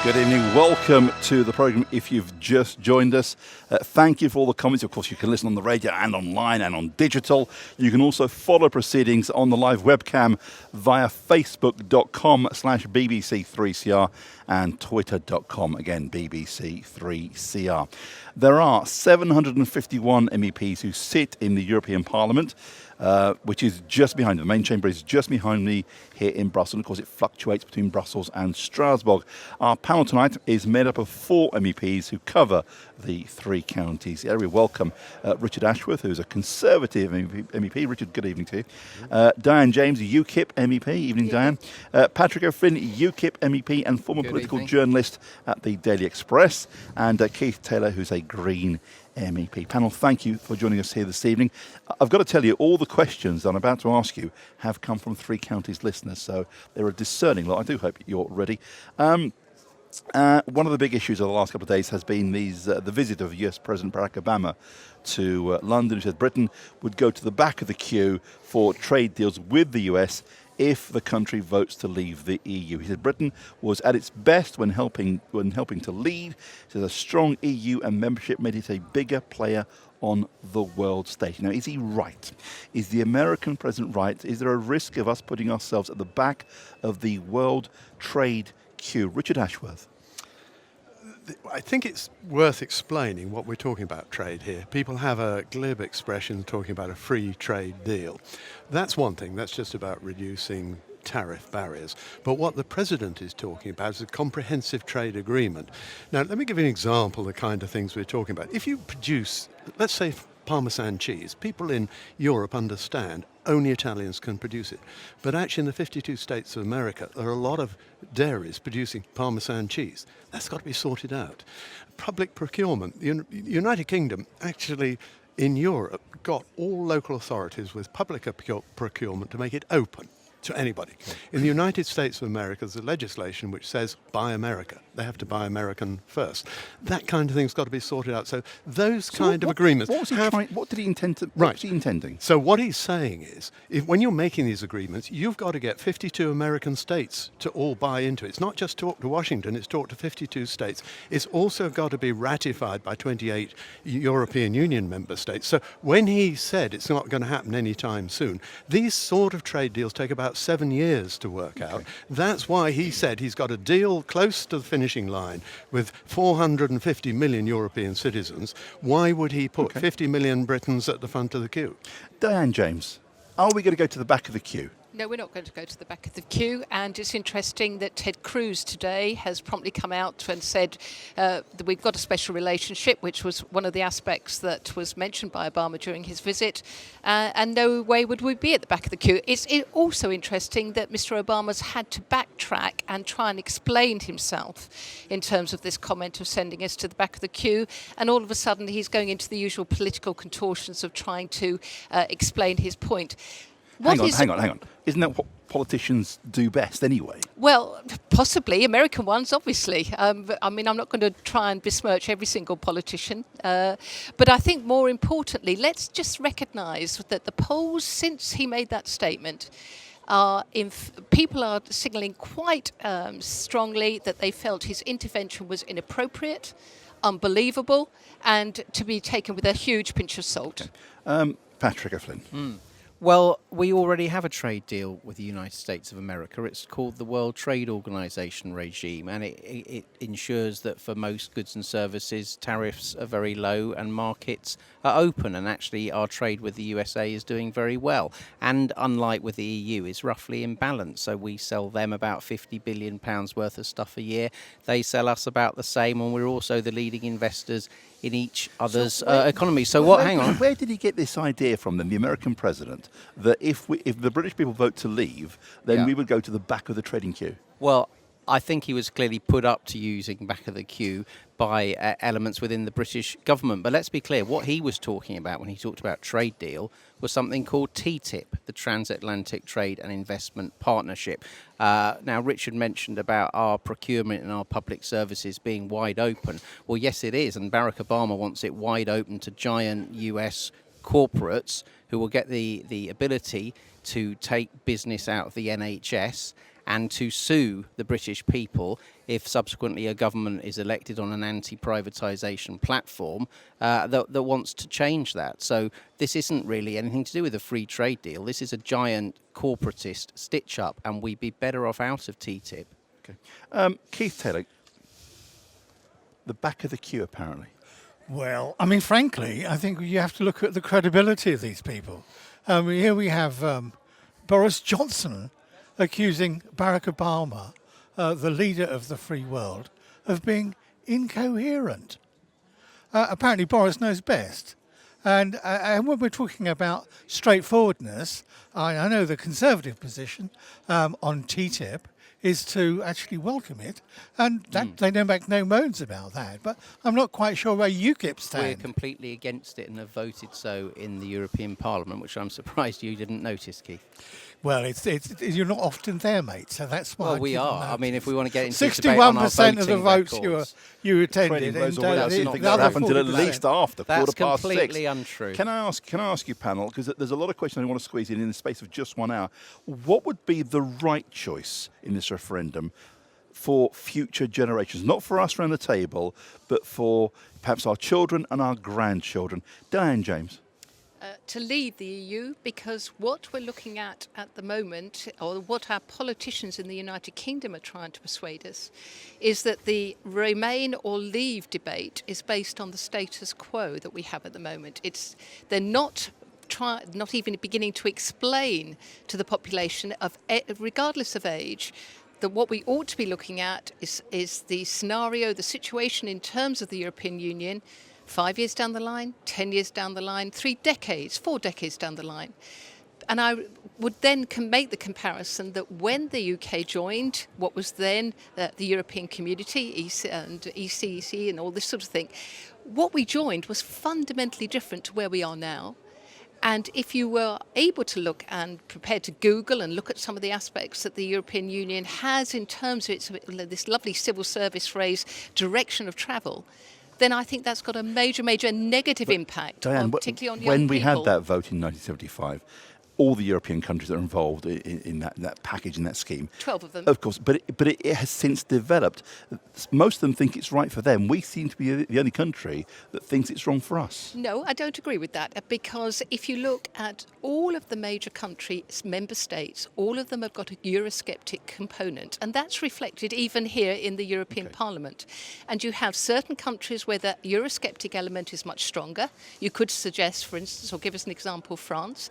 Good evening. Welcome to the programme. If you've just joined us, thank you for all the comments. Of course, you can listen on the radio and online and on digital. You can also follow proceedings on the live webcam via facebook.com/BBC3CR and twitter.com, again, BBC3CR. There are 751 MEPs who sit in the European Parliament, which is just behind me. The main chamber is just behind me here in Brussels. And of course, it fluctuates between Brussels and Strasbourg. Our panel tonight is made up of 4 MEPs who cover the 3 counties. We welcome Richard Ashworth, who's a Conservative MEP. Richard, good evening to you. Diane James, UKIP MEP. Evening, Diane. Patrick O'Flynn, UKIP MEP and former political journalist at the Daily Express. And Keith Taylor, who's a Green MEP. Panel, thank you for joining us here this evening. I've got to tell you, all the questions I'm about to ask you have come from 3 counties listeners, so they're a discerning lot. I do hope you're ready. One of the big issues of the last couple of days has been the visit of US President Barack Obama to London, who said Britain would go to the back of the queue for trade deals with the US if the country votes to leave the EU. He said Britain was at its best when helping to lead. He said a strong EU and membership made it a bigger player on the world stage. Now, is he right? Is the American president right? Is there a risk of us putting ourselves at the back of the world trade queue? Richard Ashworth. I think it's worth explaining what we're talking about trade here. People have a glib expression talking about a free trade deal. That's one thing. That's just about reducing tariff barriers. But what the president is talking about is a comprehensive trade agreement. Now, let me give you an example of the kind of things we're talking about. If you produce, let's say, Parmesan cheese, people in Europe understand only Italians can produce it. But actually in the 52 states of America, there are a lot of dairies producing Parmesan cheese. That's got to be sorted out. Public procurement. The United Kingdom actually in Europe got all local authorities with public procurement to make it open to anybody. In the United States of America, there's a legislation which says buy America. They have to buy American first. That kind of thing's got to be sorted out. So those kind of agreements. What did he intend to? Right. What was he intending? So what he's saying is, when you're making these agreements, you've got to get 52 American states to all buy into it. It's not just talk to Washington, it's talk to 52 states. It's also got to be ratified by 28 European Union member states. So when he said it's not going to happen anytime soon, these sort of trade deals take about 7 years to work out. That's why he said he's got a deal close to the finishing line with 450 million European citizens. Why would he put 50 million Britons at the front of the queue? Diane James, are we going to go to the back of the queue? No, we're not going to go to the back of the queue, and it's interesting that Ted Cruz today has promptly come out and said that we've got a special relationship, which was one of the aspects that was mentioned by Obama during his visit, and no way would we be at the back of the queue. It's also interesting that Mr. Obama's had to backtrack and try and explain himself in terms of this comment of sending us to the back of the queue, and all of a sudden he's going into the usual political contortions of trying to explain his point. Hang on. Isn't that what politicians do best anyway? Well, possibly. American ones, obviously. I mean, I'm not going to try and besmirch every single politician. But I think more importantly, let's just recognise that the polls since he made that statement people are signalling quite strongly that they felt his intervention was inappropriate, unbelievable, and to be taken with a huge pinch of salt. Okay. Patrick O'Flynn. Well, we already have a trade deal with the United States of America. It's called the World Trade Organization regime, and it ensures that for most goods and services, tariffs are very low and markets are open. And actually, our trade with the USA is doing very well. And unlike with the EU, it's roughly in balance. So we sell them about £50 billion worth of stuff a year. They sell us about the same, and we're also the leading investors in each other's economy. So hang on. Where did he get this idea from then, the American president, that if the British people vote to leave, then we would go to the back of the trading queue? Well, I think he was clearly put up to using back of the queue by elements within the British government. But let's be clear, what he was talking about when he talked about trade deal was something called TTIP, the Transatlantic Trade and Investment Partnership. Now, Richard mentioned about our procurement and our public services being wide open. Well, yes, it is. And Barack Obama wants it wide open to giant US corporates who will get the ability to take business out of the NHS and to sue the British people if subsequently a government is elected on an anti-privatisation platform that wants to change that. So this isn't really anything to do with a free trade deal. This is a giant corporatist stitch-up, and we'd be better off out of TTIP. Okay. Keith Taylor, the back of the queue apparently. Well, I mean, frankly, I think you have to look at the credibility of these people. Here we have Boris Johnson accusing Barack Obama, the leader of the free world, of being incoherent. Apparently Boris knows best. And when we're talking about straightforwardness, I know the Conservative position on TTIP is to actually welcome it, and that they don't make no moans about that. But I'm not quite sure where UKIP stand. We're completely against it and have voted so in the European Parliament, which I'm surprised you didn't notice, Keith. Well, you're not often there, mate, so that's why. Well, we are. I mean, if we want to get into 61% of the votes records, you attended, That's and not going the other to happen until at 40%. least after that's 6:15. completely untrue. Can I ask you, panel, because there's a lot of questions I want to squeeze in the space of just 1 hour. What would be the right choice in this referendum for future generations? Not for us around the table, but for perhaps our children and our grandchildren. Diane James. To leave the EU, because what we're looking at the moment, or what our politicians in the United Kingdom are trying to persuade us, is that the remain or leave debate is based on the status quo that we have at the moment. They're not even beginning to explain to the population, regardless of age, that what we ought to be looking at is the scenario, the situation in terms of the European Union 5 years down the line, 10 years down the line, 3 decades, 4 decades down the line. And I would then make the comparison that when the UK joined what was then the European Community, ECEC and all this sort of thing, what we joined was fundamentally different to where we are now. And if you were able to look and prepared to Google and look at some of the aspects that the European Union has in terms of this lovely civil service phrase, direction of travel, then I think that's got a major negative impact, Diane, particularly on young when people. we had that vote in 1975, all the European countries that are involved in that package, in that scheme. 12 of them. Of course, but it has since developed. Most of them think it's right for them. We seem to be the only country that thinks it's wrong for us. No, I don't agree with that, because if you look at all of the major countries, member states, all of them have got a Eurosceptic component, and that's reflected even here in the European Parliament. And you have certain countries where the Eurosceptic element is much stronger. You could suggest, for instance, or give us an example, France.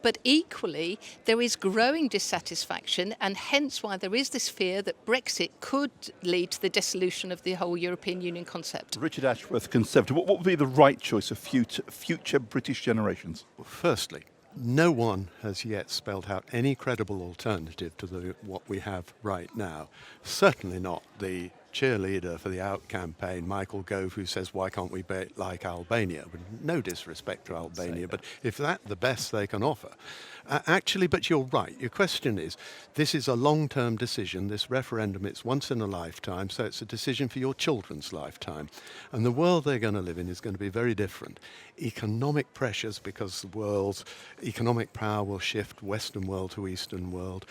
But equally, there is growing dissatisfaction, and hence why there is this fear that Brexit could lead to the dissolution of the whole European Union concept. Richard Ashworth, Conservative, what would be the right choice of future British generations? Well, firstly, no one has yet spelled out any credible alternative to what we have right now. Certainly not the cheerleader for the Out campaign, Michael Gove, who says, why can't we be like Albania? With no disrespect to Albania, but if that's the best they can offer. But you're right. Your question is, this is a long-term decision. This referendum, it's once in a lifetime, so it's a decision for your children's lifetime. And the world they're going to live in is going to be very different. Economic pressures, because the world's economic power will shift Western world to Eastern world.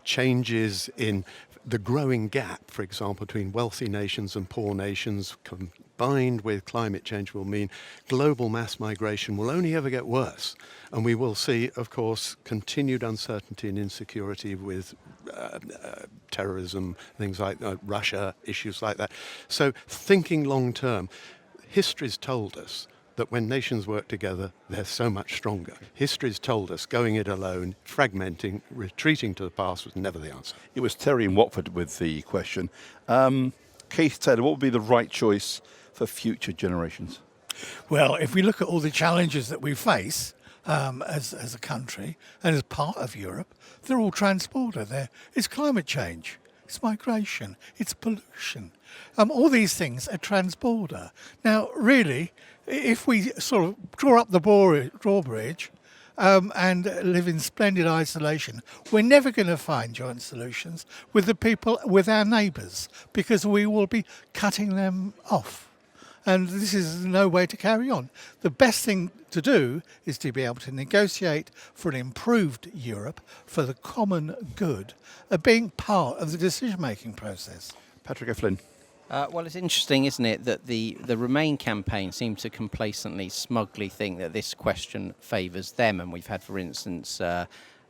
Changes in the growing gap, for example, between wealthy nations and poor nations, combined with climate change, will mean global mass migration will only ever get worse. And we will see, of course, continued uncertainty and insecurity with terrorism, things like Russia, issues like that. So thinking long term, history's told us that when nations work together, they're so much stronger. History's told us going it alone, fragmenting, retreating to the past was never the answer. It was Terry in Watford with the question. Keith Taylor, what would be the right choice for future generations? Well, if we look at all the challenges that we face as a country and as part of Europe, they're all transporter. It's climate change, it's migration, it's pollution. All these things are transborder. Now, really, if we sort of draw up the drawbridge and live in splendid isolation, we're never going to find joint solutions with the people, with our neighbours, because we will be cutting them off. And this is no way to carry on. The best thing to do is to be able to negotiate for an improved Europe for the common good of being part of the decision-making process. Patrick O'Flynn. Well, it's interesting, isn't it, that the Remain campaign seemed to complacently, smugly think that this question favours them. And we've had, for instance,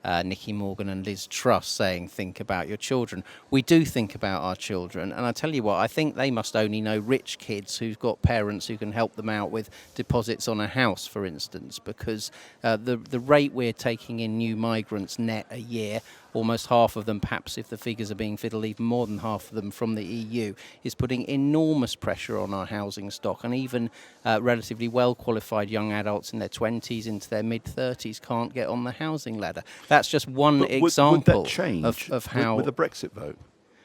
Nicky Morgan and Liz Truss saying, think about your children. We do think about our children. And I tell you what, I think they must only know rich kids who've got parents who can help them out with deposits on a house, for instance, because the rate we're taking in new migrants net a year, almost half of them, perhaps if the figures are being fiddled, even more than half of them from the EU, is putting enormous pressure on our housing stock. And even relatively well-qualified young adults in their 20s into their mid-30s can't get on the housing ladder. That's just one example would that change of how... with the Brexit vote?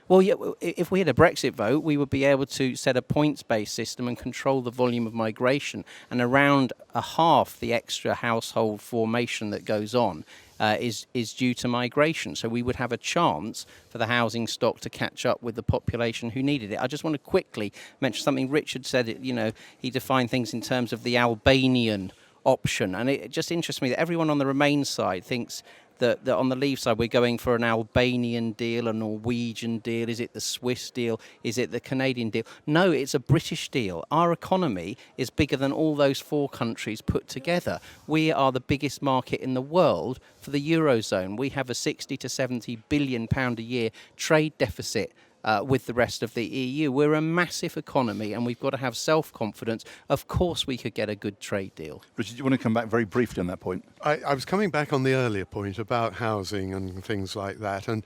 Well, yeah, if we had a Brexit vote, we would be able to set a points-based system and control the volume of migration. And around a half the extra household formation that goes on is due to migration. So we would have a chance for the housing stock to catch up with the population who needed it. I just want to quickly mention something Richard said. He defined things in terms of the Albanian option. And it just interests me that everyone on the Remain side thinks that on the Leave side we're going for an Albanian deal, a Norwegian deal. Is it the Swiss deal? Is it the Canadian deal? No, it's a British deal. Our economy is bigger than all those four countries put together. We are the biggest market in the world for the Eurozone. We have a 60 to 70 billion pound a year trade deficit with the rest of the EU. We're a massive economy and we've got to have self-confidence. Of course we could get a good trade deal. Richard, do you want to come back very briefly on that point? I was coming back on the earlier point about housing and things like that. And,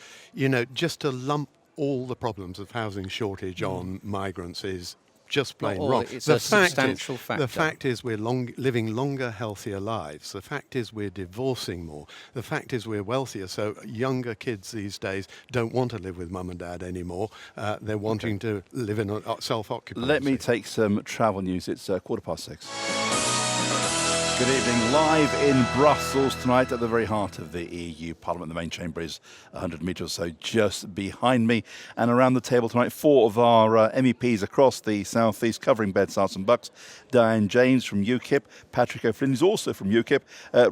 just to lump all the problems of housing shortage on migrants is just plain wrong. It's a substantial factor. The fact is we're living longer, healthier lives. The fact is we're divorcing more. The fact is we're wealthier. So younger kids these days don't want to live with mum and dad anymore. They're wanting to live in a self-occupancy. Let me take some travel news. It's 6:15. Good evening. Live in Brussels tonight at the very heart of the EU Parliament. The main chamber is 100 metres or so just behind me. And around the table tonight, four of our MEPs across the South East covering beds, Arts and Bucks. Diane James from UKIP, Patrick O'Flynn is also from UKIP,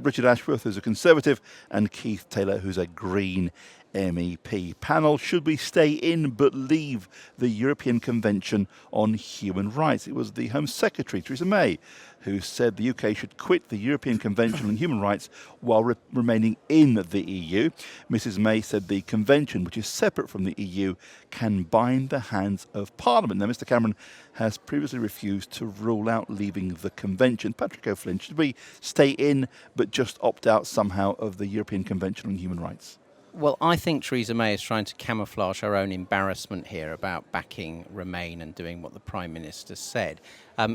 Richard Ashworth who's a Conservative, and Keith Taylor who's a Green MEP. Panel, should we stay in but leave the European Convention on Human Rights? It was the Home Secretary, Theresa May, who said the UK should quit the European Convention on Human Rights while remaining in the EU. Mrs May said the convention, which is separate from the EU, can bind the hands of Parliament. Now, Mr Cameron has previously refused to rule out leaving the convention. Patrick O'Flynn, should we stay in but just opt out somehow of the European Convention on Human Rights? Well, I think Theresa May is trying to camouflage her own embarrassment here about backing Remain and doing what the Prime Minister said.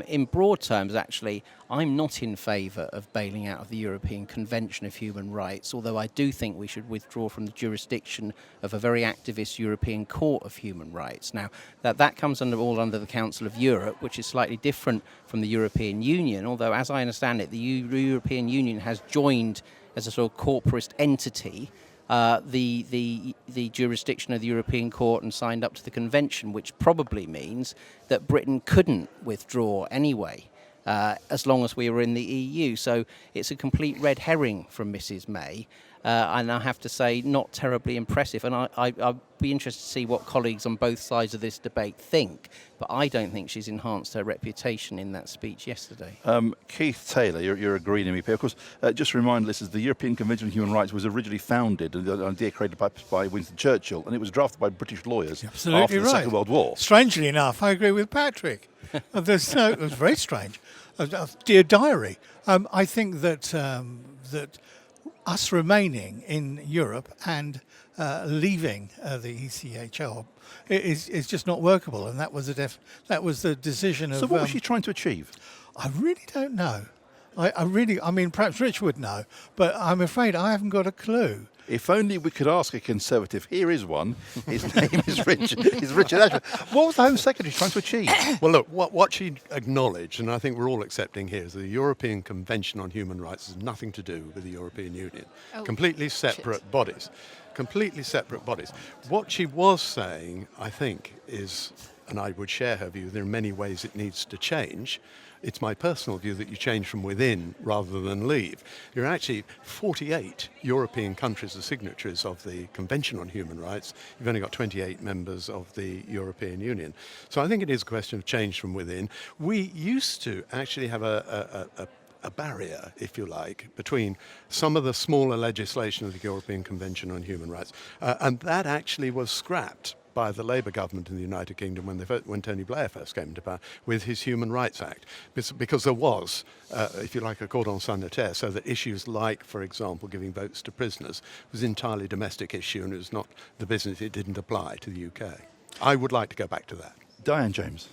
In broad terms, actually, I'm not in favour of bailing out of the European Convention of Human Rights, although I do think we should withdraw from the jurisdiction of a very activist European Court of Human Rights. Now, that comes all under the Council of Europe, which is slightly different from the European Union, although, as I understand it, the European Union has joined as a sort of corporate entity the jurisdiction of the European Court and signed up to the convention, which probably means that Britain couldn't withdraw anyway, as long as we were in the EU. So it's a complete red herring from Mrs May, and I have to say, not terribly impressive. And I'd be interested to see what colleagues on both sides of this debate think, but I don't think she's enhanced her reputation in that speech yesterday. Keith Taylor, you're a Green MEP. Of course, just to remind listeners, the European Convention on Human Rights was originally founded, an idea created by Winston Churchill, and it was drafted by British lawyers after the Second World War. Strangely enough, I agree with Patrick. It was very strange. Dear Diary, I think that us remaining in Europe and leaving the ECHR is just not workable, and that was the decision of. So what was she trying to achieve? I really don't know. I mean, perhaps Rich would know, but I'm afraid I haven't got a clue. If only we could ask a Conservative. Here is one. His name is Richard Ashworth. What was the Home Secretary trying to achieve? Well, look, what she acknowledged, and I think we're all accepting here, is the European Convention on Human Rights has nothing to do with the European Union. Completely separate bodies. Completely separate bodies. What she was saying, I think, is and I would share her view, there are many ways it needs to change. It's my personal view that you change from within rather than leave. There are actually 48 European countries as signatories of the Convention on Human Rights. You've only got 28 members of the European Union. So I think it is a question of change from within. We used to actually have a barrier, if you like, between some of the smaller legislation of the European Convention on Human Rights, and that actually was scrapped by the Labour government in the United Kingdom when Tony Blair first came into power with his Human Rights Act, because there was, if you like, a cordon sanitaire, so that issues like, for example, giving votes to prisoners was an entirely domestic issue, and it was not the business, it didn't apply to the UK. I would like to go back to that. Diane James.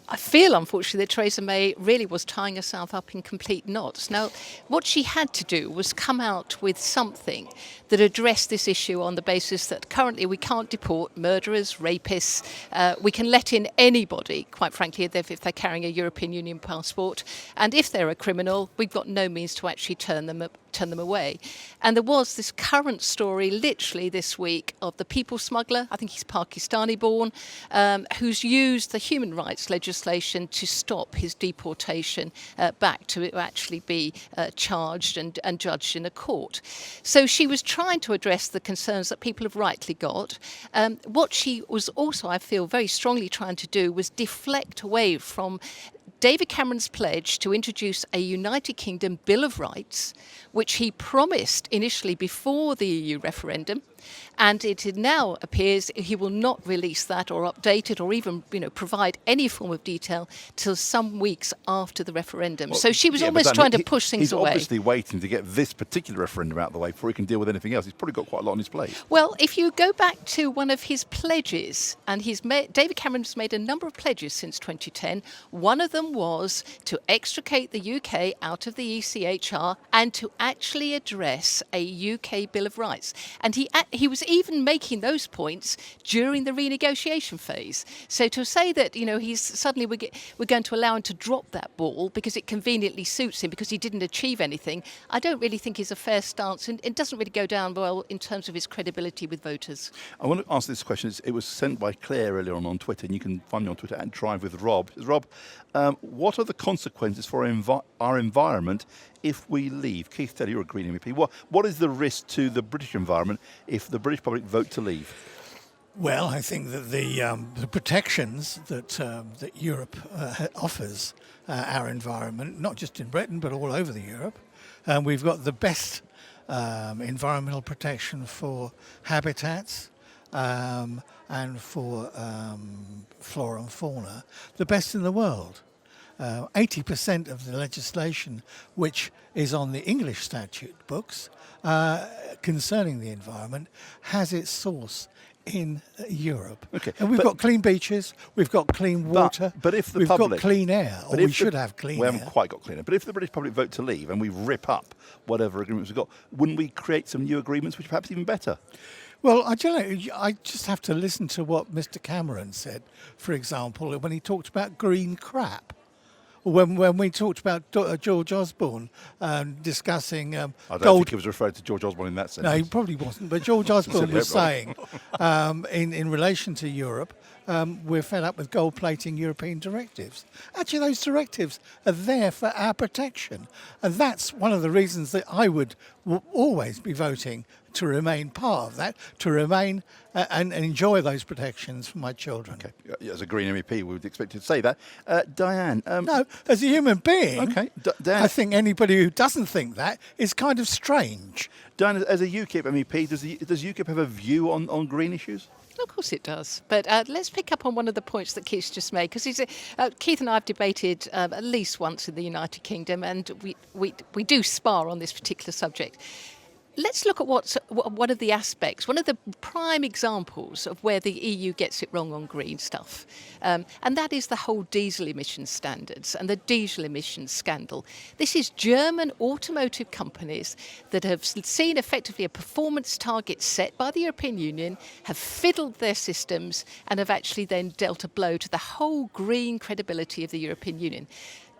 I feel, unfortunately, that Theresa May really was tying herself up in complete knots. Now, what she had to do was come out with something that addressed this issue on the basis that currently we can't deport murderers, rapists. We can let in anybody, quite frankly, if they're carrying a European Union passport. And if they're a criminal, we've got no means to actually turn them away. And there was this current story literally this week of the people smuggler, I think he's Pakistani born, who's used the human rights legislation to stop his deportation back to actually be charged and judged in a court. So she was trying to address the concerns that people have rightly got. What she was also, I feel, very strongly trying to do was deflect away from David Cameron's pledge to introduce a United Kingdom Bill of Rights, which he promised initially before the EU referendum, and it now appears he will not release that or update it or even provide any form of detail till some weeks after the referendum. So she was almost trying to push things away. He's obviously waiting to get this particular referendum out of the way before he can deal with anything else. He's probably got quite a lot on his plate. Well, if you go back to one of his pledges, and David Cameron's made a number of pledges since 2010. One of them was to extricate the UK out of the ECHR and to actually address a UK Bill of Rights. And he was even making those points during the renegotiation phase. So to say that he's suddenly we're going to allow him to drop that ball because it conveniently suits him because he didn't achieve anything, I don't really think is a fair stance, and it doesn't really go down well in terms of his credibility with voters. I want to ask this question. It was sent by Claire earlier on Twitter, and you can find me on Twitter at Drive with Rob. Rob, what are the consequences for our environment if we leave? Keith Taylor, you're a Green MEP. What is the risk to the British environment if the British public vote to leave? Well, I think that the protections that Europe offers our environment, not just in Britain but all over Europe, we've got the best environmental protection for habitats and for flora and fauna, the best in the world. 80% of the legislation which is on the English statute books concerning the environment has its source in Europe. Okay, and we've got clean beaches, we've got clean water, but if the we've public, got clean air, or we should have clean air. We haven't quite got clean air, but if the British public vote to leave and we rip up whatever agreements we've got, wouldn't we create some new agreements which are perhaps even better? Well, I just have to listen to what Mr. Cameron said, for example, when he talked about green crap. When we talked about George Osborne discussing I don't think he was referring to George Osborne in that sense. No, he probably wasn't. But George Osborne was saying, in relation to Europe, we're fed up with gold-plating European directives. Actually, those directives are there for our protection. And that's one of the reasons that I would always be voting to remain part of that, to remain and enjoy those protections for my children. Okay. As a Green MEP, we would expect you to say that. Diane? No, as a human being, okay. Diane, I think anybody who doesn't think that is kind of strange. Diane, as a UKIP MEP, does UKIP have a view on green issues? Of course it does. But let's pick up on one of the points that Keith just made, because Keith and I have debated at least once in the United Kingdom, and we do spar on this particular subject. Let's look at one of the aspects, one of the prime examples of where the EU gets it wrong on green stuff. And that is the whole diesel emissions standards and the diesel emissions scandal. This is German automotive companies that have seen effectively a performance target set by the European Union, have fiddled their systems, and have actually then dealt a blow to the whole green credibility of the European Union.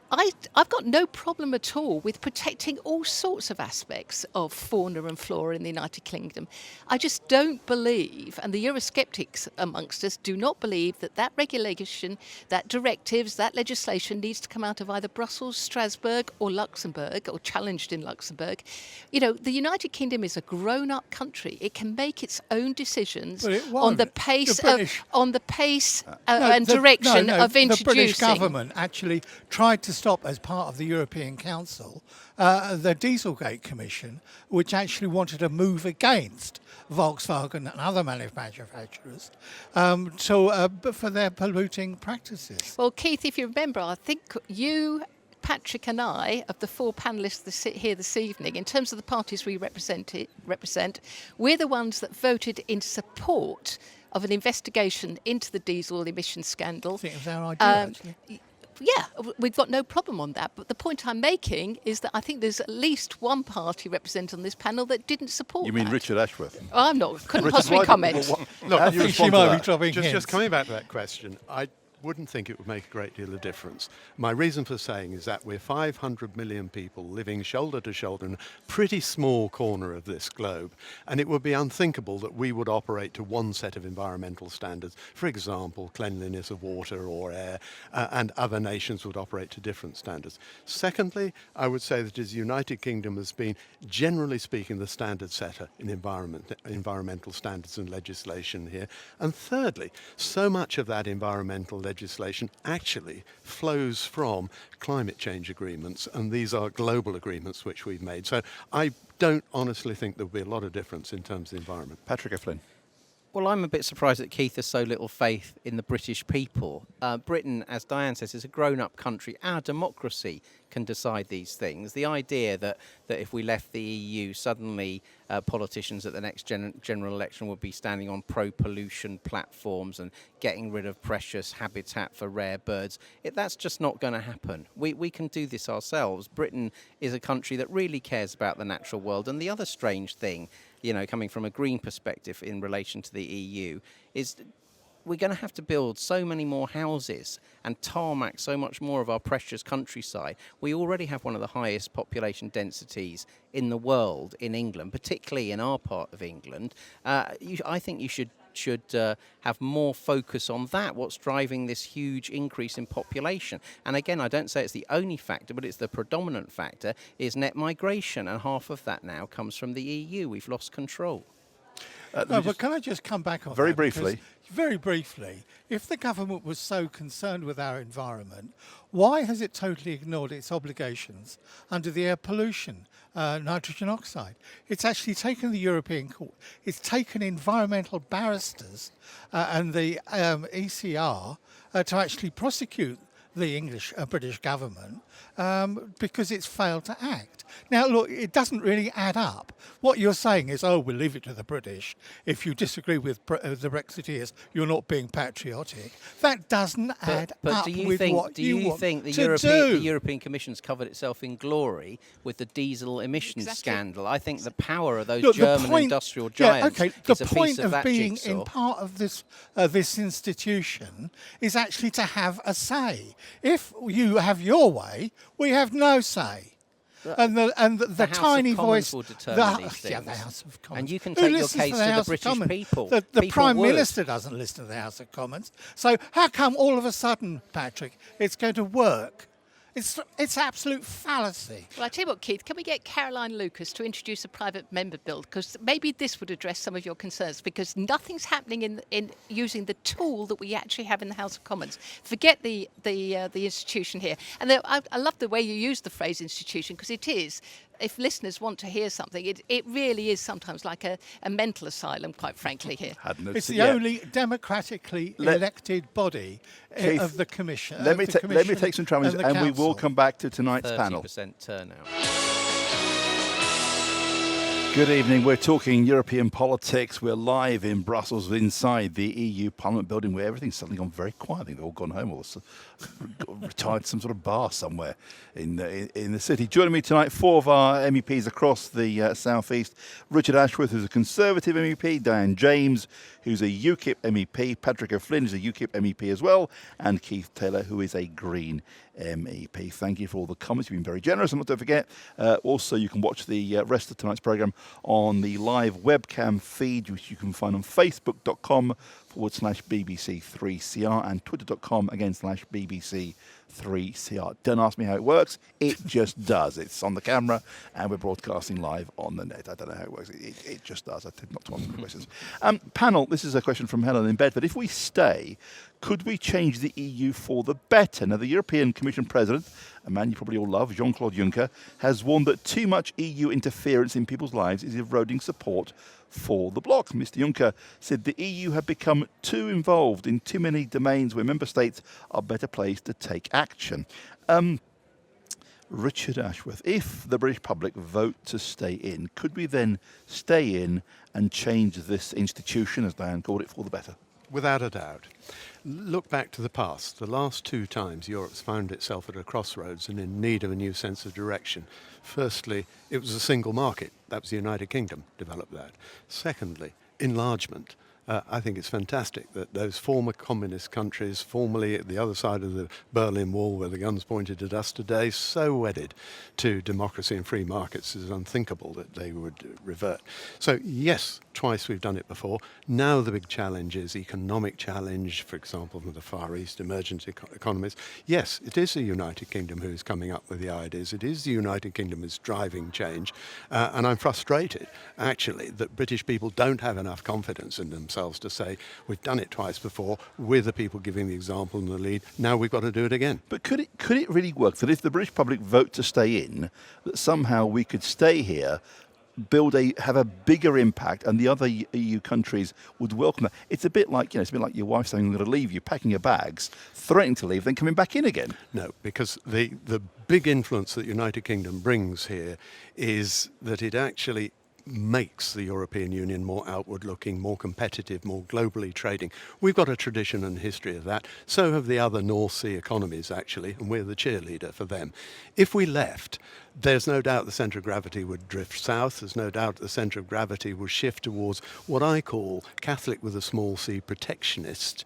I've got no problem at all with protecting all sorts of aspects of fauna and flora in the United Kingdom. I just don't believe, and the Eurosceptics amongst us do not believe, that regulation, that directives, that legislation needs to come out of either Brussels, Strasbourg or Luxembourg, or challenged in Luxembourg. You know, the United Kingdom is a grown-up country. It can make its own decisions on the pace and direction of introducing. The British government actually tried to stop, as part of the European Council, the Dieselgate Commission, which actually wanted to move against Volkswagen and other manufacturers for their polluting practices. Well, Keith, if you remember, I think you, Patrick and I, of the four panellists that sit here this evening, in terms of the parties we represent, we're the ones that voted in support of an investigation into the diesel emission scandal. I think it was our idea, actually. Yeah, we've got no problem on that. But the point I'm making is that I think there's at least one party represented on this panel that didn't support You mean that. Richard Ashworth? Couldn't possibly comment. Look, How do you I think she respond to might that? be dropping just hints. coming back to that question, I wouldn't think it would make a great deal of difference. My reason for saying is that we're 500 million people living shoulder to shoulder in a pretty small corner of this globe, and it would be unthinkable that we would operate to one set of environmental standards. For example, cleanliness of water or air, and other nations would operate to different standards. Secondly, I would say that as the United Kingdom has been, generally speaking, the standard setter in environmental standards and legislation here. And thirdly, so much of that environmental legislation actually flows from climate change agreements, and these are global agreements which we've made. So I don't honestly think there'll be a lot of difference in terms of the environment. Patrick O'Flynn. Well, I'm a bit surprised that Keith has so little faith in the British people. Britain, as Diane says, is a grown-up country. Our democracy can decide these things. The idea that if we left the EU, suddenly politicians at the next general election would be standing on pro-pollution platforms and getting rid of precious habitat for rare birds, that's just not going to happen. We can do this ourselves. Britain is a country that really cares about the natural world. And the other strange thing, you know, coming from a green perspective in relation to the EU, is we're going to have to build so many more houses and tarmac so much more of our precious countryside. We already have one of the highest population densities in the world in England, particularly in our part of England. I think you should have more focus on that, what's driving this huge increase in population. And again, I don't say it's the only factor, but it's the predominant factor, is net migration, and half of that now comes from the EU. We've lost control. No, but can I just come back on Very that? briefly. Because very briefly, if the government was so concerned with our environment, why has it totally ignored its obligations under the air pollution, nitrogen oxide? It's actually taken the European Court, it's taken environmental barristers and the ECR to actually prosecute the British government because it's failed to act. Now, look, it doesn't really add up. What you're saying is, oh, we'll leave it to the British. If you disagree with the Brexiteers, you're not being patriotic. That doesn't add up do you with think, what you want think the do. European Commission's covered itself in glory with the diesel emissions scandal? I think the power of those Look, German industrial giants the is a piece point of that being jigsaw. in part of this institution is actually to have a say. If you have your way, we have no say. And the House tiny of Commons voice, will determine these things. the House of Commons. And you can Who take your listens case to to the House of British Commons? people. The People Prime would. Minister doesn't listen to the House of Commons. So how come all of a sudden, Patrick, it's going to work? It's absolute fallacy. Well, I tell you what, Keith, can we get Caroline Lucas to introduce a private member bill? Because maybe this would address some of your concerns, because nothing's happening in using the tool that we actually have in the House of Commons. Forget the institution here. And I love the way you use the phrase institution, because it is, if listeners want to hear something, it really is sometimes like a mental asylum, quite frankly, here. It's the only democratically elected body Keith, of the Commission. Let me take some travellers, and we will come back to tonight's panel. 30% turnout. Good evening. We're talking European politics. We're live in Brussels inside the EU Parliament building where everything's suddenly gone very quiet. I think they've all gone home or retired to some sort of bar somewhere in the city. Joining me tonight, 4 of our MEPs across the southeast. Richard Ashworth, who's a Conservative MEP. Diane James, who's a UKIP MEP. Patrick O'Flynn is a UKIP MEP as well. And Keith Taylor, who is a Green MEP. Thank you for all the comments. You've been very generous. And don't forget, also you can watch the rest of tonight's programme on the live webcam feed, which you can find on facebook.com/BBC3CR and twitter.com/BBC3CR. Don't ask me how it works. It just does. It's on the camera and we're broadcasting live on the net. I don't know how it works. It just does. I tend not to answer questions. Panel, this is a question from Helen in Bedford. If we stay, could we change the EU for the better? Now, the European Commission President, a man you probably all love, Jean-Claude Juncker, has warned that too much EU interference in people's lives is eroding support for the bloc. Mr. Juncker said the EU had become too involved in too many domains where member states are better placed to take action. Richard Ashworth, if the British public vote to stay in, could we then stay in and change this institution, as Diane called it, for the better? Without a doubt. Look back to the past. The last 2 times Europe's found itself at a crossroads and in need of a new sense of direction. Firstly, it was a single market. That was the United Kingdom developed that. Secondly, enlargement. I think it's fantastic that those former communist countries, formerly at the other side of the Berlin Wall where the guns pointed at us today, so wedded to democracy and free markets, it's unthinkable that they would revert. So yes, twice we've done it before. Now the big challenge is economic challenge, for example, from the Far East, emergent economies. Yes, it is the United Kingdom who's coming up with the ideas. It is the United Kingdom who's driving change. And I'm frustrated, actually, that British people don't have enough confidence in themselves to say, we've done it twice before, we're the people giving the example and the lead, now we've got to do it again. But could it really work that if the British public vote to stay in, that somehow we could stay here, have a bigger impact, and the other EU countries would welcome that? It's a bit like your wife saying, I'm going to leave you, packing your bags, threatening to leave, then coming back in again. No, because the big influence that the United Kingdom brings here is that it actually makes the European Union more outward-looking, more competitive, more globally trading. We've got a tradition and history of that. So have the other North Sea economies, actually, and we're the cheerleader for them. If we left, there's no doubt the centre of gravity would drift south. There's no doubt the centre of gravity would shift towards what I call Catholic with a small c protectionist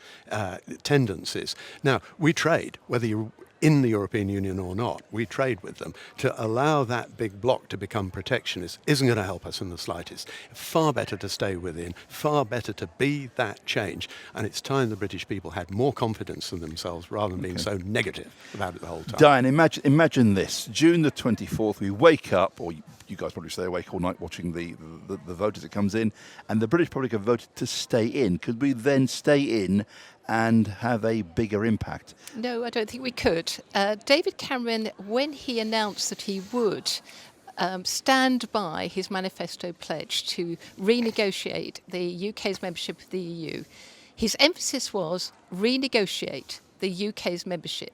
tendencies. Now, we trade, whether you're in the European Union or not, we trade with them. To allow that big bloc to become protectionist isn't going to help us in the slightest. Far better to stay within, far better to be that change. And it's time the British people had more confidence in themselves rather than being so negative about it the whole time. Diane, imagine this. June the 24th, we wake up, or you guys probably stay awake all night watching the vote as it comes in, and the British public have voted to stay in. Could we then stay in and have a bigger impact? No, I don't think we could. David Cameron, when he announced that he would stand by his manifesto pledge to renegotiate the UK's membership of the EU, his emphasis was renegotiate the UK's membership.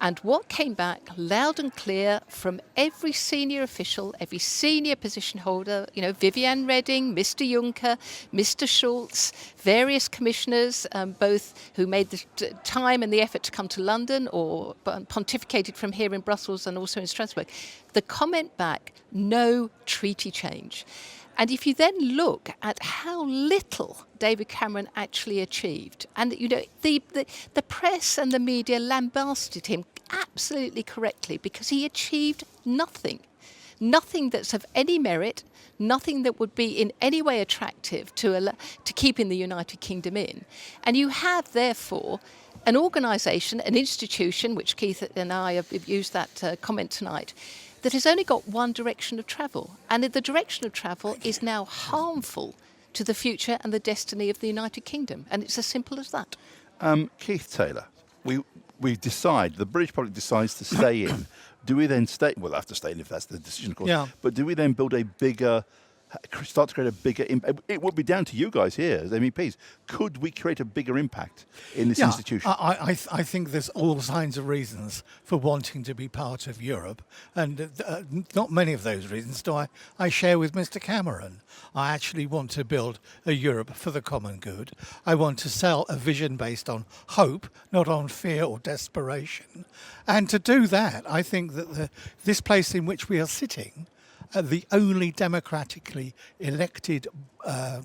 And what came back loud and clear from every senior official, every senior position holder, Viviane Reding, Mr. Juncker, Mr. Schulz, various commissioners, both who made the time and the effort to come to London or pontificated from here in Brussels and also in Strasbourg, the comment back, no treaty change. And if you then look at how little David Cameron actually achieved, and the press and the media lambasted him absolutely correctly because he achieved nothing that's of any merit, nothing that would be in any way attractive to keeping the United Kingdom in. And you have, therefore, an organisation, an institution, which Keith and I have used that comment tonight, that has only got one direction of travel. And the direction of travel is now harmful to the future and the destiny of the United Kingdom. And it's as simple as that. Keith Taylor, we decide, the British public decides to stay in. Do we then stay? We'll have to stay in if that's the decision, of course. Yeah. But do we then build a bigger start to create a bigger impact? It would be down to you guys here as MEPs. Could we create a bigger impact in this institution? I think there's all kinds of reasons for wanting to be part of Europe, and not many of those reasons do I share with Mr. Cameron. I actually want to build a Europe for the common good. I want to sell a vision based on hope, not on fear or desperation. And to do that, I think that this place in which we are sitting, the only democratically elected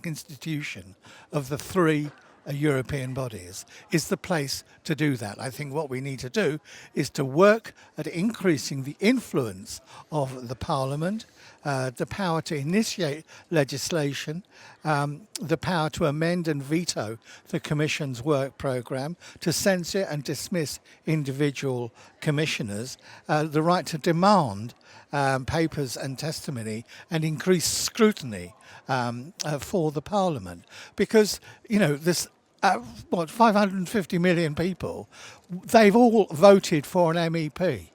institution of the three European bodies, is the place to do that. I think what we need to do is to work at increasing the influence of the Parliament, the power to initiate legislation, the power to amend and veto the Commission's work programme, to censor and dismiss individual commissioners, the right to demand papers and testimony, and increase scrutiny for the Parliament. Because, this 550 million people, they've all voted for an MEP.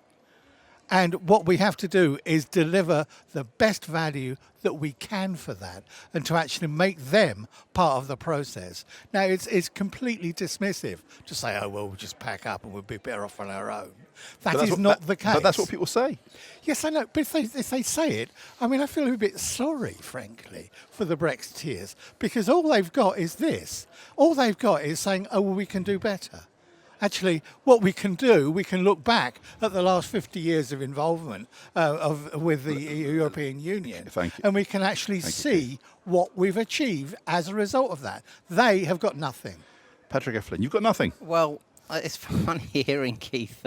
And what we have to do is deliver the best value that we can for that, and to actually make them part of the process. Now, it's completely dismissive to say, oh, well, we'll just pack up and we'll be better off on our own. That is not the case. But that's what people say. Yes, I know. But if they say it, I feel a bit sorry, frankly, for the Brexiteers, because all they've got is this. All they've got is saying, oh, well, we can do better. Actually, what we can do, we can look back at the last 50 years of involvement with the European Union, and we can actually see what we've achieved as a result of that. They have got nothing. Patrick Eflin, you've got nothing. Well, it's funny hearing Keith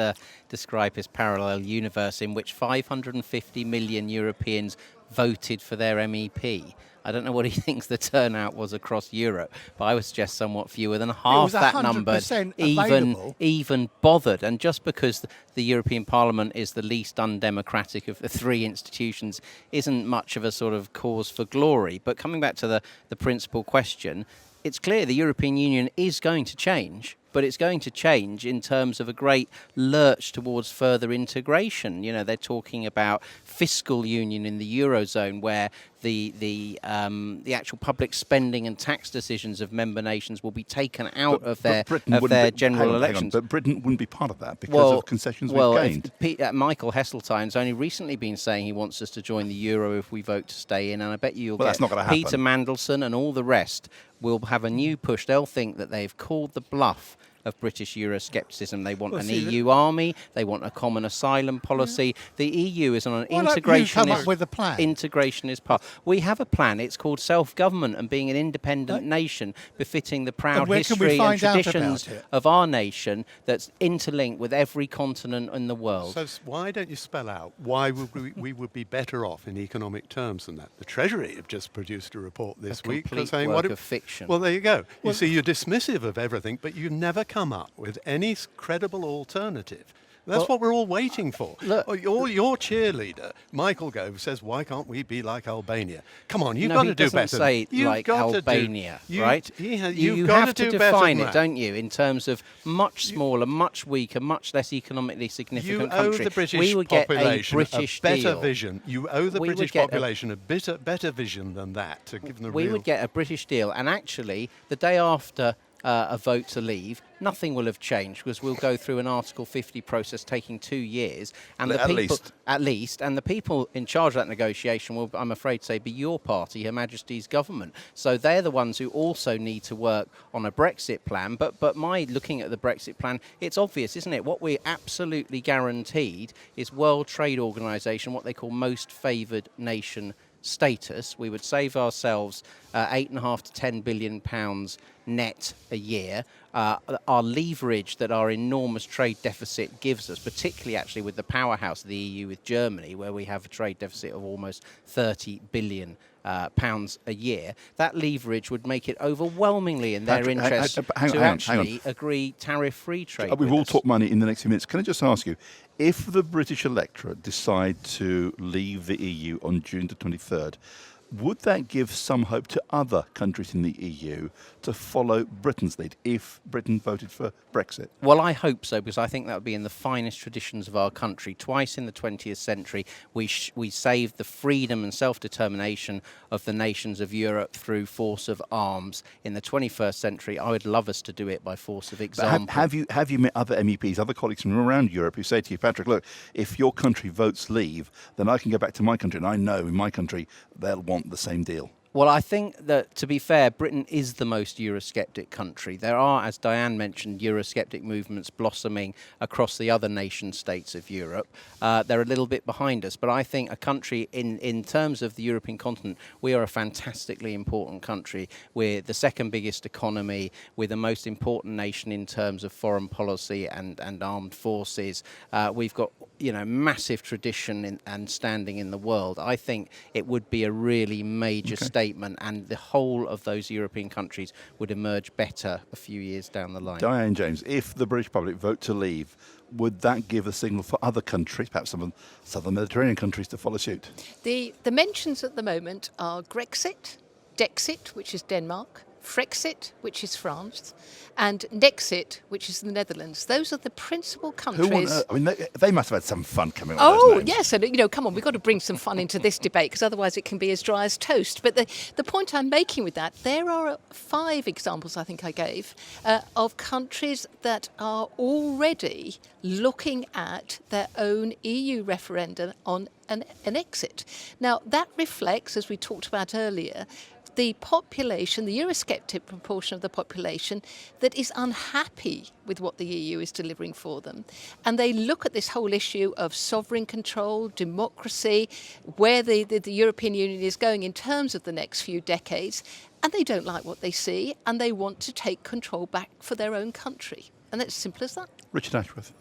describe his parallel universe in which 550 million Europeans voted for their MEP. I don't know what he thinks the turnout was across Europe, but I would suggest somewhat fewer than half that number even bothered. And just because the European Parliament is the least undemocratic of the three institutions isn't much of a sort of cause for glory. But coming back to the principal question, it's clear the European Union is going to change, but it's going to change in terms of a great lurch towards further integration. They're talking about fiscal union in the Eurozone, where the actual public spending and tax decisions of member nations will be taken out of their general elections. But Britain wouldn't be part of that because of concessions we've gained. Michael Heseltine's only recently been saying he wants us to join the euro if we vote to stay in, and I bet you'll get Peter Mandelson and all the rest will have a new push. They'll think that they've called the bluff of British Euroscepticism. They want an EU army. They want a common asylum policy. The EU is on an integrationist path. We have a plan. It's called self-government and being an independent nation, befitting the proud history and traditions of our nation that's interlinked with every continent in the world. So why don't you spell out why we would be better off in economic terms than that? The Treasury have just produced a report this week saying work of fiction. Well, there you go. You see, you're dismissive of everything, but you never come up with any credible alternative. That's what we're all waiting for. Look, your cheerleader, Michael Gove, says, why can't we be like Albania? Come on, you've got to do better. Say like Albania, right? You have to define it, don't you, in terms of much smaller, much weaker, much less economically significant country. You owe the British population a better vision. You owe the British population a better vision than that to give them We would get a British deal, and actually, the day after a vote to leave, nothing will have changed because we'll go through an Article 50 process taking 2 years, and the people in charge of that negotiation will, I'm afraid to say, be your party, Her Majesty's government. So they're the ones who also need to work on a Brexit plan. But my looking at the Brexit plan, it's obvious, isn't it? What we're absolutely guaranteed is World Trade Organisation, what they call most favoured nation status. We would save ourselves 8.5 to 10 billion pounds net a year. Our leverage that our enormous trade deficit gives us, particularly actually with the powerhouse of the EU with Germany, where we have a trade deficit of almost 30 billion pounds a year, that leverage would make it overwhelmingly in their interest to agree tariff-free trade. We've all talked money in the next few minutes. Can I just ask you, if the British electorate decide to leave the EU on June the 23rd, Would that give some hope to other countries in the EU to follow Britain's lead if Britain voted for Brexit? Well, I hope so, because I think that would be in the finest traditions of our country. Twice in the 20th century, we saved the freedom and self-determination of the nations of Europe through force of arms. In the 21st century, I would love us to do it by force of example. But have you met other MEPs, other colleagues from around Europe who say to you, Patrick, look, if your country votes leave, then I can go back to my country, and I know in my country they'll want the same deal? Well, I think that, to be fair, Britain is the most Eurosceptic country. There are, as Diane mentioned, Eurosceptic movements blossoming across the other nation states of Europe. They're a little bit behind us, but I think a country, in terms of the European continent, we are a fantastically important country. We're the second biggest economy. We're the most important nation in terms of foreign policy and armed forces. We've got, massive tradition and standing in the world. I think it would be a really major statement, and the whole of those European countries would emerge better a few years down the line. Diane James, if the British public vote to leave, would that give a signal for other countries, perhaps some of the southern Mediterranean countries, to follow suit? The mentions at the moment are Grexit, Dexit, which is Denmark, Frexit, which is France, and Nexit, which is the Netherlands. Those are the principal countries. They must have had some fun coming up with those names. Yes, and come on, we've got to bring some fun into this debate, because otherwise it can be as dry as toast. But the point I'm making with that, there are 5 examples I think I gave of countries that are already looking at their own EU referendum on an exit. Now, that reflects, as we talked about earlier, the population, the Eurosceptic proportion of the population that is unhappy with what the EU is delivering for them. And they look at this whole issue of sovereign control, democracy, where the European Union is going in terms of the next few decades, and they don't like what they see, and they want to take control back for their own country. And it's as simple as that. Richard Ashworth.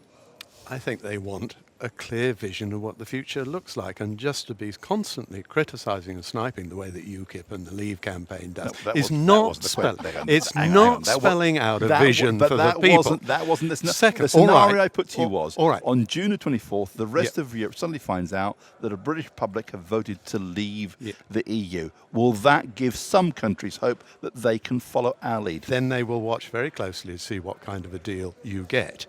I think they want a clear vision of what the future looks like, and just to be constantly criticising and sniping the way that UKIP and the Leave campaign does is not spelling out a vision for the people. That wasn't the Second, the scenario I put to you was, on June the 24th, the rest of Europe suddenly finds out that a British public have voted to leave the EU. Will that give some countries hope that they can follow our lead? Then they will watch very closely to see what kind of a deal you get.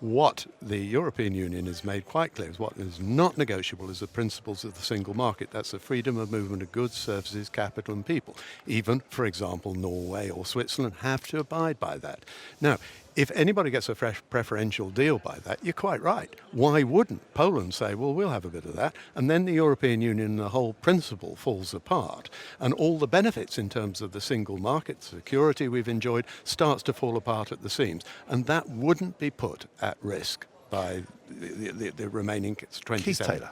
What the European Union has made quite clear is what is not negotiable is the principles of the single market. That's the freedom of movement of goods, services, capital and people. Even, for example, Norway or Switzerland have to abide by that. Now, if anybody gets a preferential deal by that, you're quite right. Why wouldn't Poland say, well, we'll have a bit of that? And then the European Union and the whole principle falls apart. And all the benefits in terms of the single market, security we've enjoyed, starts to fall apart at the seams. And that wouldn't be put at risk by the remaining 27. Keith Taylor.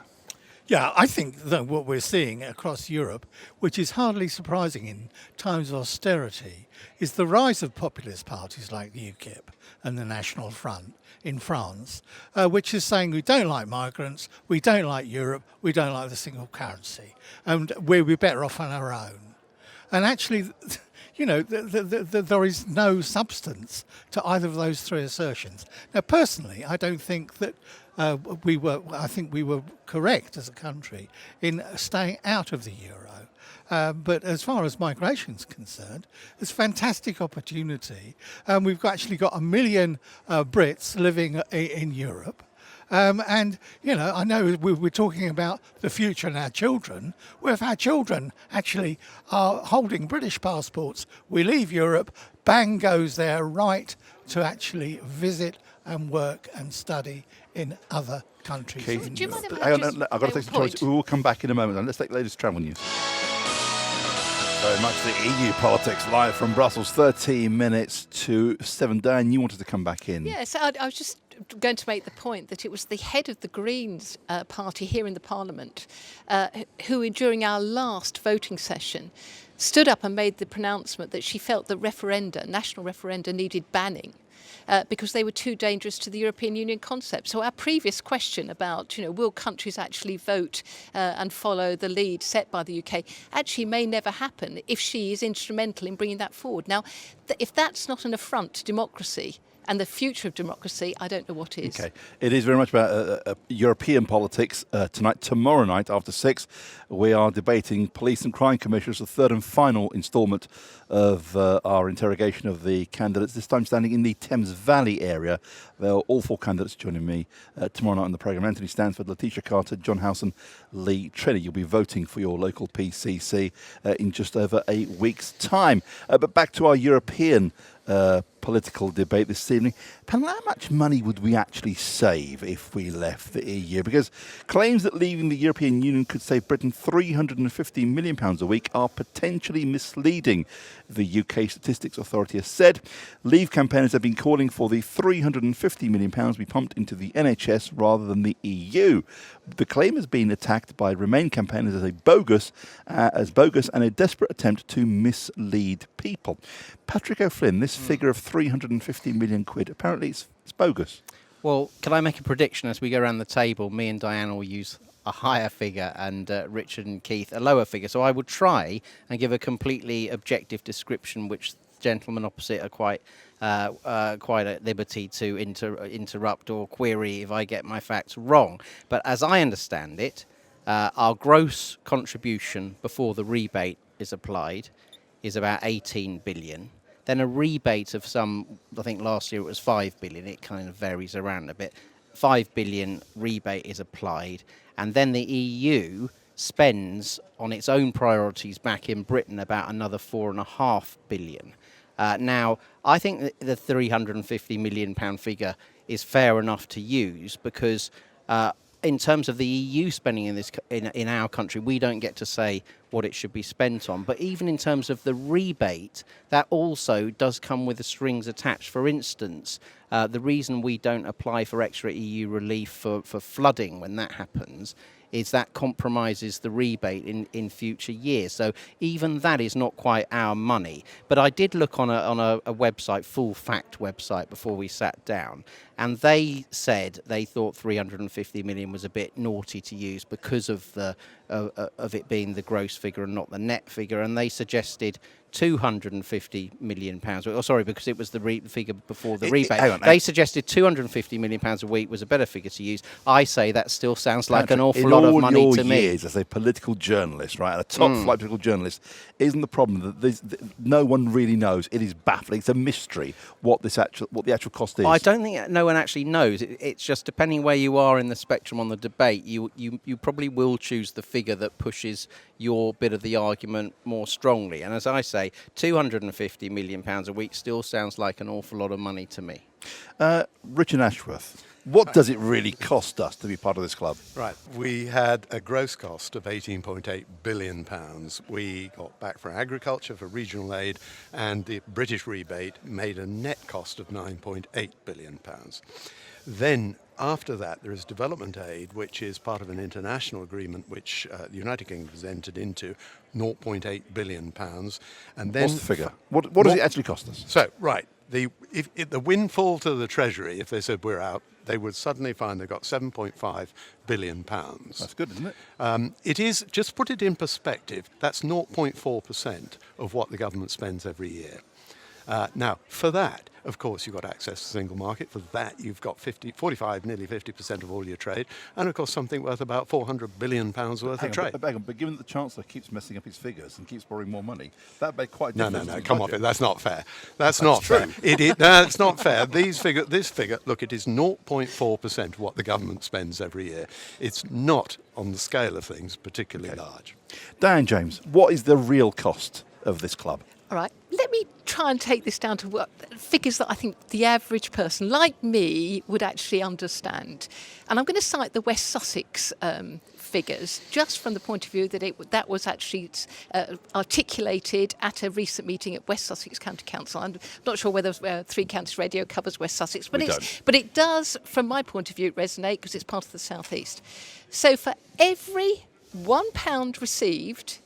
Yeah, I think that what we're seeing across Europe, which is hardly surprising in times of austerity, is the rise of populist parties like the UKIP and the National Front in France, which is saying we don't like migrants, we don't like Europe, we don't like the single currency, and we're better off on our own. And actually, there is no substance to either of those 3 assertions. Now, personally, I don't think that I think we were correct as a country in staying out of the euro. But as far as migration is concerned, it's a fantastic opportunity. We've actually got 1 million Brits living in Europe. I know we're talking about the future and our children. Well, if our children actually are holding British passports, we leave Europe, bang goes their right to actually visit and work and study in other countries. Keith, do you mind if I've got to take some choice. We will come back in a moment. Let's take the latest travel news. Very much the EU politics live from Brussels, 13 minutes to 7. Diane, you wanted to come back in. Yes, I was just going to make the point that it was the head of the Greens party here in the Parliament who, during our last voting session, stood up and made the pronouncement that she felt that national referenda needed banning. Because they were too dangerous to the European Union concept. So our previous question about, will countries actually vote and follow the lead set by the UK actually may never happen if she is instrumental in bringing that forward. Now, if that's not an affront to democracy, and the future of democracy, I don't know what is. Okay, it is very much about European politics tonight. Tomorrow night after 6, we are debating police and crime commissioners, the third and final instalment of our interrogation of the candidates, this time standing in the Thames Valley area. There are all 4 candidates joining me tomorrow night on the programme. Anthony Stanford, Letitia Carter, John Howson, Lee Trinny. You'll be voting for your local PCC in just over a week's time. But back to our European political debate this evening. Panel, how much money would we actually save if we left the EU? Because claims that leaving the European Union could save Britain £350 million a week are potentially misleading, the UK Statistics Authority has said. Leave campaigners have been calling for the £350 million be pumped into the NHS rather than the EU. The claim has been attacked by Remain campaigners as bogus and a desperate attempt to mislead people. Patrick O'Flynn, this figure of 350 million quid, apparently it's bogus. Well, can I make a prediction as we go around the table? Me and Diane will use a higher figure and Richard and Keith a lower figure. So I would try and give a completely objective description, which gentlemen opposite are quite at liberty to interrupt or query if I get my facts wrong. But as I understand it, our gross contribution before the rebate is applied is about 18 billion. Then a rebate of some, I think last year it was 5 billion, it kind of varies around a bit. 5 billion rebate is applied, and then the EU spends on its own priorities back in Britain about another 4.5 billion. Now, I think that the £350 million figure is fair enough to use because in terms of the EU spending in our country, we don't get to say what it should be spent on. But even in terms of the rebate, that also does come with the strings attached. For instance, the reason we don't apply for extra EU relief for flooding when that happens is that compromises the rebate in future years. So even that is not quite our money. But I did look on a website, Full Fact website, before we sat down, and they said they thought 350 million was a bit naughty to use because of it being the gross figure and not the net figure, and they suggested £250 million. Oh, sorry, because it was the figure before the rebate. They suggested £250 million a week was a better figure to use. I say that still sounds like an awful lot of money to me. In all your years as a political journalist, right, a top-flight political journalist, isn't the problem that no one really knows? It is baffling. It's a mystery what the actual cost is. I don't think no one actually knows. It's just depending where you are in the spectrum on the debate, you probably will choose the figure that pushes your bit of the argument more strongly. And as I say, £250 million a week still sounds like an awful lot of money to me. Richard Ashworth, what does it really cost us to be part of this club? Right, we had a gross cost of £18.8 billion. We got back for agriculture, for regional aid, and the British rebate made a net cost of £9.8 billion. Then after that, there is development aid, which is part of an international agreement which the United Kingdom has entered into, £0.8 billion. And then what's the figure? What does it actually cost us? So, right, the windfall to the Treasury, if they said we're out, they would suddenly find they've got £7.5 billion. That's good, isn't it? It is, just put it in perspective, that's 0.4% of what the government spends every year. Now, for that, of course, you've got access to the single market. For that, you've got 45, nearly 50% of all your trade. And, of course, something worth about £400 billion worth of trade. But given that the Chancellor keeps messing up his figures and keeps borrowing more money, that made quite No, different. come on, that's not fair. That's not true. Fair. That's not fair. This figure, look, it is 0.4% of what the government spends every year. It's not, on the scale of things, particularly large. Diane James, what is the real cost of this club? All right, let me try and take this down to figures that I think the average person like me would actually understand. And I'm going to cite the West Sussex figures just from the point of view that that was actually articulated at a recent meeting at West Sussex County Council. I'm not sure whether Three Counties Radio covers West Sussex, but it does, from my point of view, resonate because it's part of the South East. So for every £1 received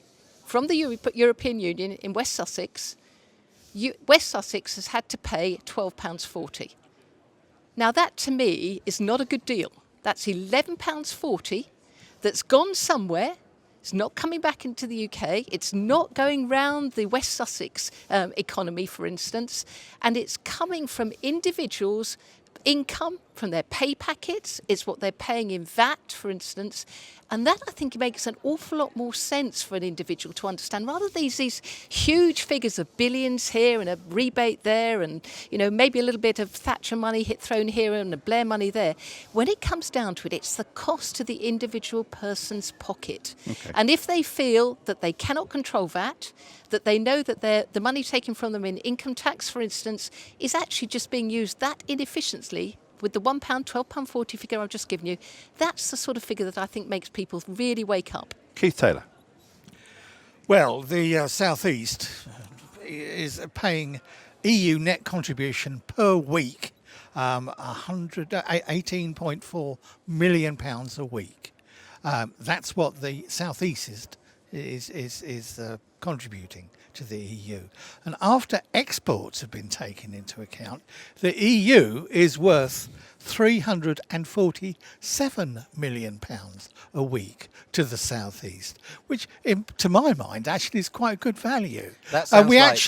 from the European Union in West Sussex, West Sussex has had to pay £12.40. Now that to me is not a good deal. That's £11.40 that's gone somewhere It's not coming back into the UK. It's not going round the West Sussex economy, for instance. And it's coming from individuals' income, from their pay packets. It's what they're paying in VAT, for instance. And that, I think, makes an awful lot more sense for an individual to understand, rather than these huge figures of billions here and a rebate there and, maybe a little bit of Thatcher money thrown here and a Blair money there. When it comes down to it, it's the cost to the individual person's pocket. Okay. And if they feel that they cannot control VAT, that they know that the money taken from them in income tax, for instance, is actually just being used that inefficiently, with the £1, £12.40 figure I've just given you, that's the sort of figure that I think makes people really wake up. Keith Taylor. Well, the South East is paying EU net contribution per week, £18.4 million a week. That's what the South East is contributing to the EU. And after exports have been taken into account, the EU is worth £347 million a week to the South East, which, to my mind, actually is quite good value. That sounds that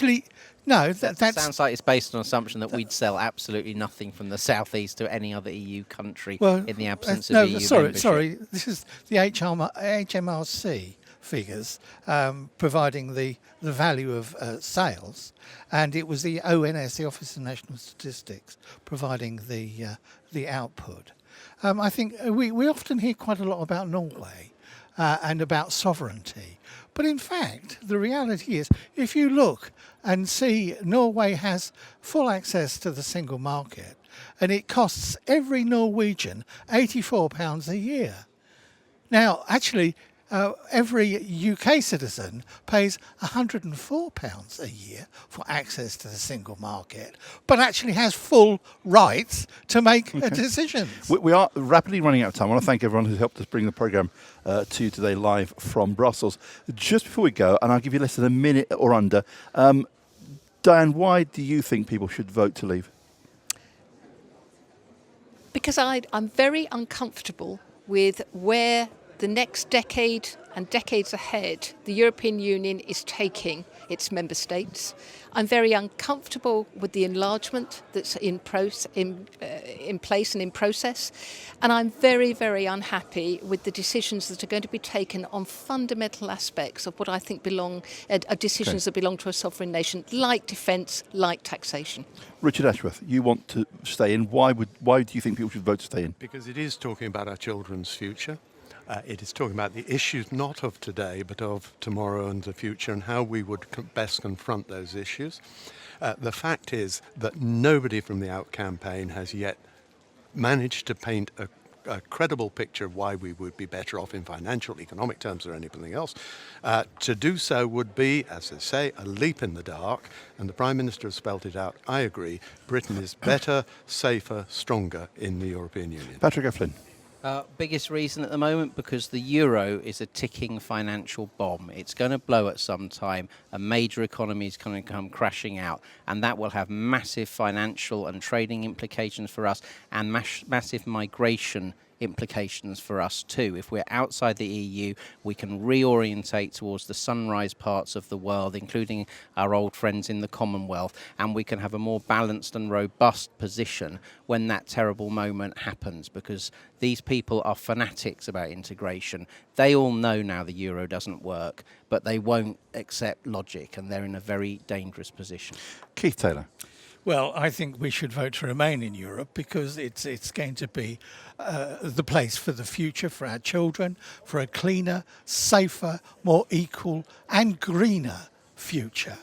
sounds like it's based on an assumption that we'd sell absolutely nothing from the southeast to any other EU country in the absence of EU membership. Sorry, this is the HMRC figures providing the value of sales, and it was the ONS, the Office of National Statistics, providing the output. I think we often hear quite a lot about Norway and about sovereignty, but in fact the reality is, if you look and see, Norway has full access to the single market, and it costs every Norwegian £84 a year. Now, actually, every UK citizen pays £104 a year for access to the single market, but actually has full rights to make decisions. We are rapidly running out of time. I want to thank everyone who helped us bring the programme to you today live from Brussels. Just before we go, and I'll give you less than a minute or under, Diane, why do you think people should vote to leave? Because I'm very uncomfortable with where the next decade and decades ahead the European Union is taking its member states. I'm very uncomfortable with the enlargement that's in place and in process. And I'm very, very unhappy with the decisions that are going to be taken on fundamental aspects of what I think are decisions that belong to a sovereign nation, like defence, like taxation. Richard Ashworth, you want to stay in. Why do you think people should vote to stay in? Because it is talking about our children's future. It is talking about the issues not of today, but of tomorrow and the future, and how we would best confront those issues. The fact is that nobody from the Out campaign has yet managed to paint a credible picture of why we would be better off in financial, economic terms or anything else. To do so would be, as they say, a leap in the dark, and the Prime Minister has spelt it out. I agree. Britain is better, safer, stronger in the European Union. Patrick O'Flynn. Biggest reason at the moment, because the euro is a ticking financial bomb. It's going to blow at some time. A major economy is going to come crashing out, and that will have massive financial and trading implications for us, and massive migration implications for us too. If we're outside the EU, we can reorientate towards the sunrise parts of the world, including our old friends in the Commonwealth, and we can have a more balanced and robust position when that terrible moment happens, because these people are fanatics about integration. They all know now the euro doesn't work, but they won't accept logic, and they're in a very dangerous position. Keith Taylor. Well, I think we should vote to remain in Europe, because it's going to be the place for the future, for our children, for a cleaner, safer, more equal and greener future.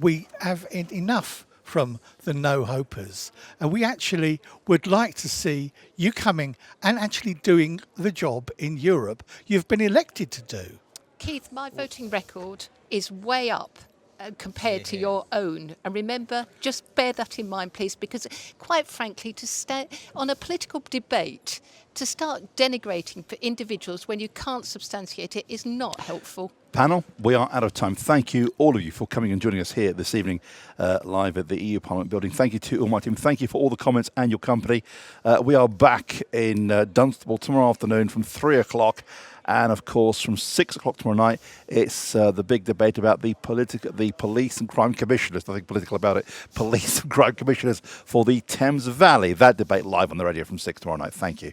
We have enough from the no-hopers, and we actually would like to see you coming and actually doing the job in Europe you've been elected to do. Keith, my voting record is way up compared to your own. And remember, just bear that in mind, please, because quite frankly, to stay on a political debate, to start denigrating for individuals when you can't substantiate it is not helpful. Panel, we are out of time. Thank you, all of you, for coming and joining us here this evening live at the EU Parliament building. Thank you to all my team. Thank you for all the comments and your company. We are back in Dunstable tomorrow afternoon from 3 o'clock. And of course, from 6 o'clock tomorrow night, it's the big debate about the police and crime commissioners. Nothing political about it. Police and crime commissioners for the Thames Valley. That debate live on the radio from 6 tomorrow night. Thank you.